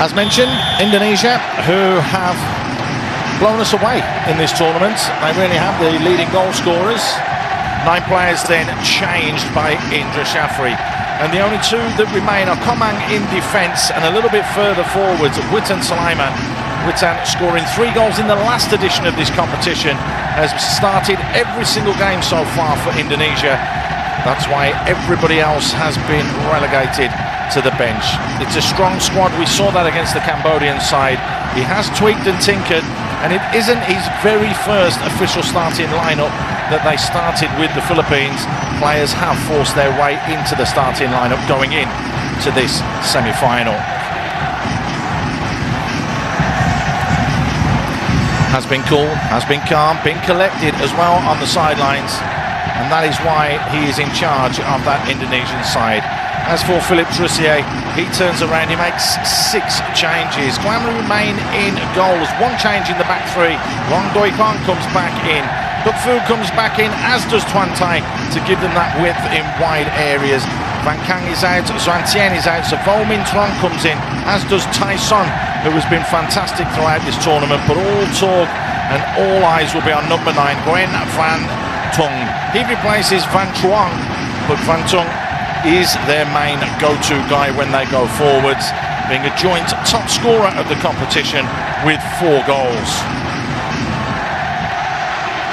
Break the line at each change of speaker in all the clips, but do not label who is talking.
As mentioned, Indonesia, who have blown us away in this tournament. They really have the leading goal scorers. 9 players then changed by Indra Shafri. And the only 2 that remain are Komang in defence and a little bit further forwards, Witan Sulaiman. Witan scoring 3 goals in the last edition of this competition, has started every single game so far for Indonesia. That's why everybody else has been relegated to the bench. It's a strong squad. We saw that against the Cambodian side. He has tweaked and tinkered, and it isn't his very first official starting lineup that they started with the Philippines. Players have forced their way into the starting lineup going in to this semi-final. Has been cool, has been calm, been collected as well on the sidelines, and that is why he is in charge of that Indonesian side. As for Philip Trussier, he turns around, he makes 6 changes. Glam remain in goals, 1 change in the back 3. Wong Doi Kwang comes back in. Duk Fu comes back in, as does Tuan Tai, to give them that width in wide areas. Van Kang is out, Xuan Tian is out, so Vo Min Truong comes in, as does Tai Son, who has been fantastic throughout this tournament. But all talk and all eyes will be on number 9, Nguyen Van Tung. He replaces Van Truong, but Van Tung is their main go-to guy when they go forwards, being a joint top scorer of the competition with 4 goals.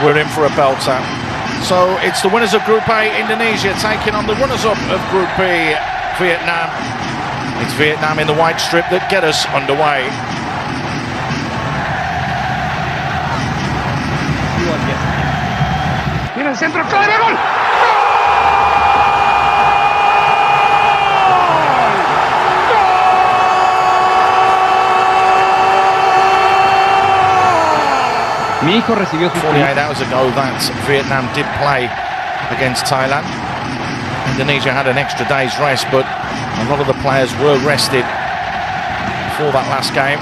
We're in for a belter. So it's the winners of Group A, Indonesia, taking on the runners-up of Group B, Vietnam. It's Vietnam in the white strip that get us underway.
Mira el centro, clave, gol.
Mi hijo recibió su
48 hours ago that Vietnam did play against Thailand. Indonesia had an extra day's rest, but a lot of the players were rested for that last game.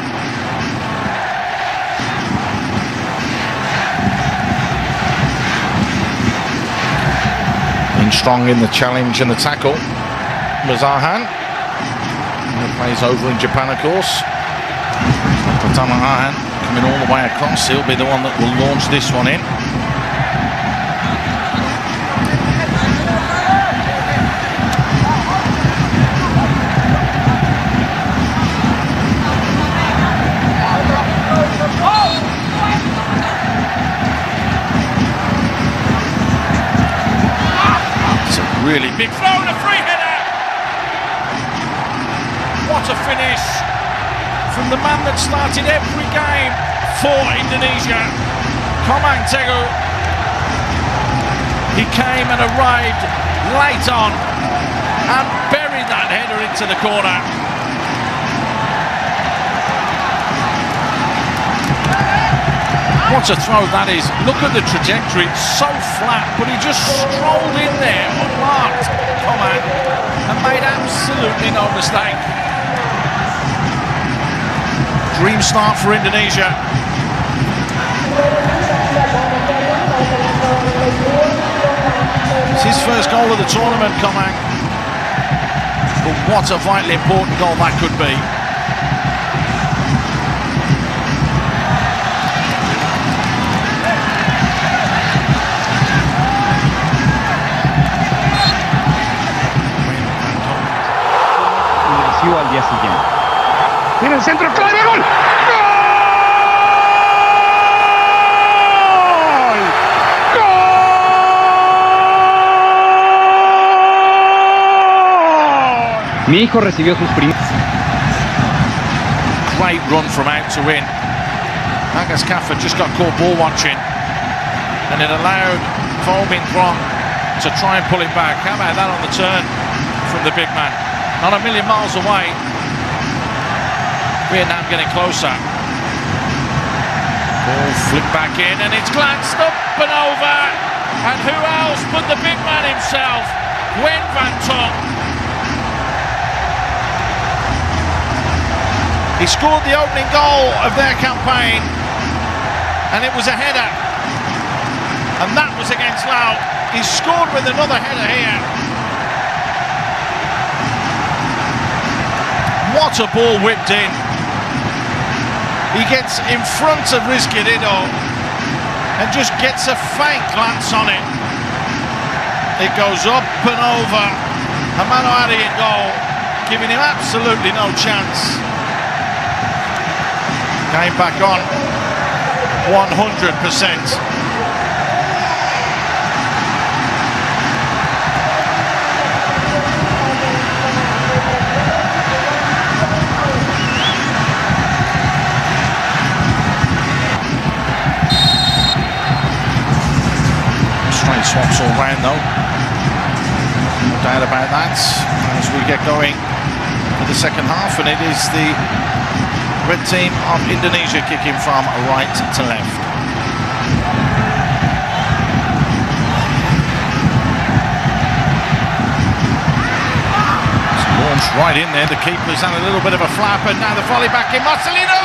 Being strong in the challenge and the tackle. Mazahan, who plays over in Japan, of course. Tamahan coming all the way across. He'll be the one that will launch this one in. It's a really big throw and a free header. What a finish from the man that started every game for Indonesia, Komang Teguh. He came and arrived late on and buried that header into the corner. What a throw that is. Look at the trajectory, it's so flat, but he just strolled in there, unmarked, Komang, and made absolutely no mistake. Dream start for Indonesia. It's his first goal of the tournament, Komang. But what a vitally important goal that could be.
al día siguiente.
Mira el centro, clave, gol.
Mi hijo recibió sus primeros.
Great run from out to in. Agus Kaffa just got caught ball watching, and it allowed Vo Min Truong to try and pull it back. How about that on the turn from the big man? Not a million miles away. Vietnam getting closer. Ball flipped back in, and it's glanced up and over. And who else but the big man himself, Nguyen Van Tung. He scored the opening goal of their campaign, and it was a header, and that was against Laos. He scored with another header here. What a ball whipped in. He gets in front of Rizquierdo and just gets a faint glance on it. It goes up and over. Hamano in goal, giving him absolutely no chance. Came back on 100%. Straight swaps all round though. No doubt about that as we get going for the second half, and it is the red team of Indonesia kicking from right to left. It's launched right in there. The keeper's had a little bit of a flap, and now the volley back in. Marcelino!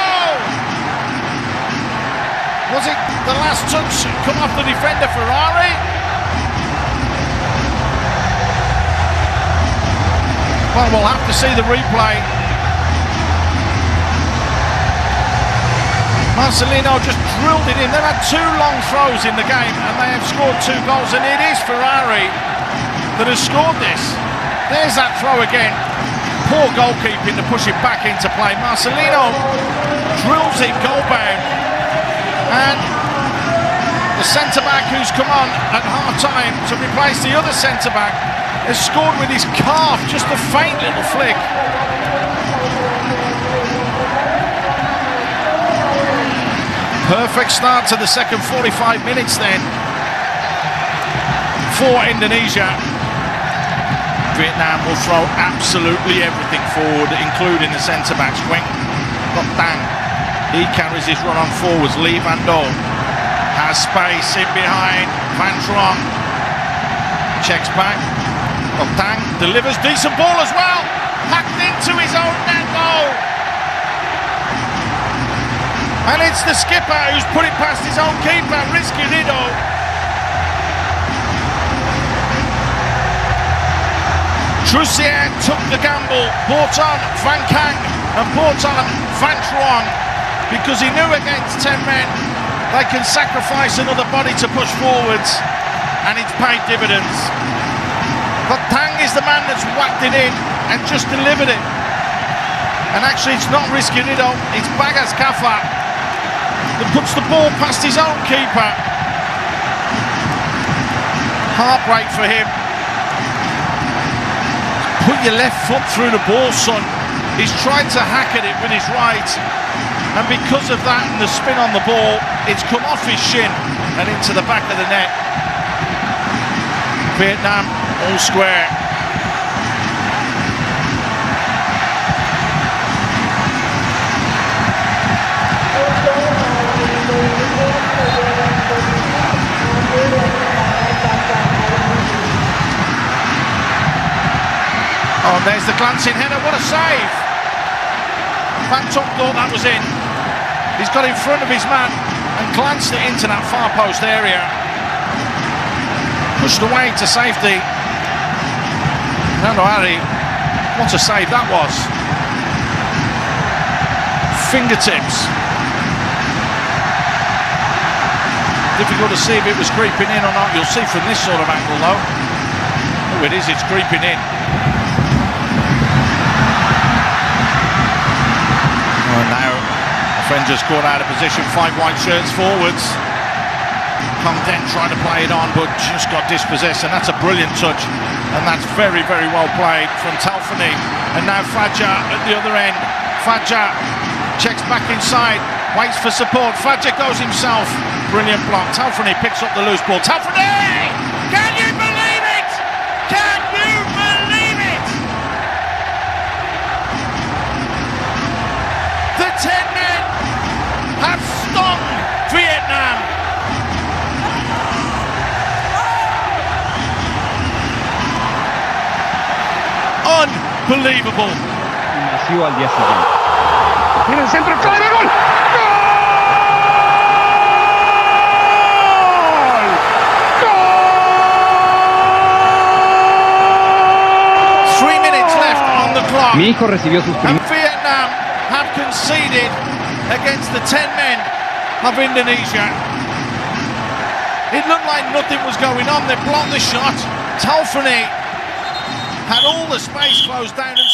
Was it the last touch come off the defender, Ferrari? Well, we'll have to see the replay. Marcelino just drilled it in. They've had 2 long throws in the game and they have scored 2 goals, and it is Ferrari that has scored this. There's that throw again. Poor goalkeeping to push it back into play. Marcelino drills it goal bound, and the centre-back who's come on at half-time to replace the other centre-back has scored with his calf, just a faint little flick. Perfect start to the second 45 minutes then for Indonesia. Vietnam will throw absolutely everything forward, including the centre-backs. Weng got Dang. He carries his run on forwards. Lee Van Do has space in behind. Van Truong checks back. Tang delivers, decent ball as well. Hacked into his own net goal. And it's the skipper who's put it past his own keeper, Rizquierdo. Trussier took the gamble, brought on Van Kang and brought on Van Truong, because he knew against 10 men they can sacrifice another body to push forwards, and it's paid dividends. But Tang is the man that's whacked it in and just delivered it. And actually it's not Rizquierdo, it's Bagas Kafa that puts the ball past his own keeper. Heartbreak for him. Put your left foot through the ball, son. He's tried to hack at it with his right, and because of that and the spin on the ball, it's come off his shin and into the back of the net. Vietnam all square. Oh, and there's the glancing header. What a save! Van Top thought that was in. He's got in front of his man and glanced it into that far post area. Pushed away to safety. Nando Ari, what a save that was. Fingertips. Difficult to see if it was creeping in or not. You'll see from this sort of angle though. Oh, it is, it's creeping in. Oh, now offenders caught out of position, 5 white shirts forwards. Content trying to play it on, but just got dispossessed, and that's a brilliant touch, and that's very, very well played from Talfani. And now Faja at the other end. Faja checks back inside, waits for support. Faja goes himself. Brilliant block. Talfani picks up the loose ball. Talfani! Can you believe it? Can you believe it? The 10 men have stung Vietnam. Unbelievable.
Nació al día siguiente.
Mira el centro, clave, gol. Gol.
3 minutes left on the clock.
Mi hijo recibió sus
And Vietnam have conceded against the 10 men of Indonesia. It looked like nothing was going on. They blocked the shot. Taufani had all the space closed down and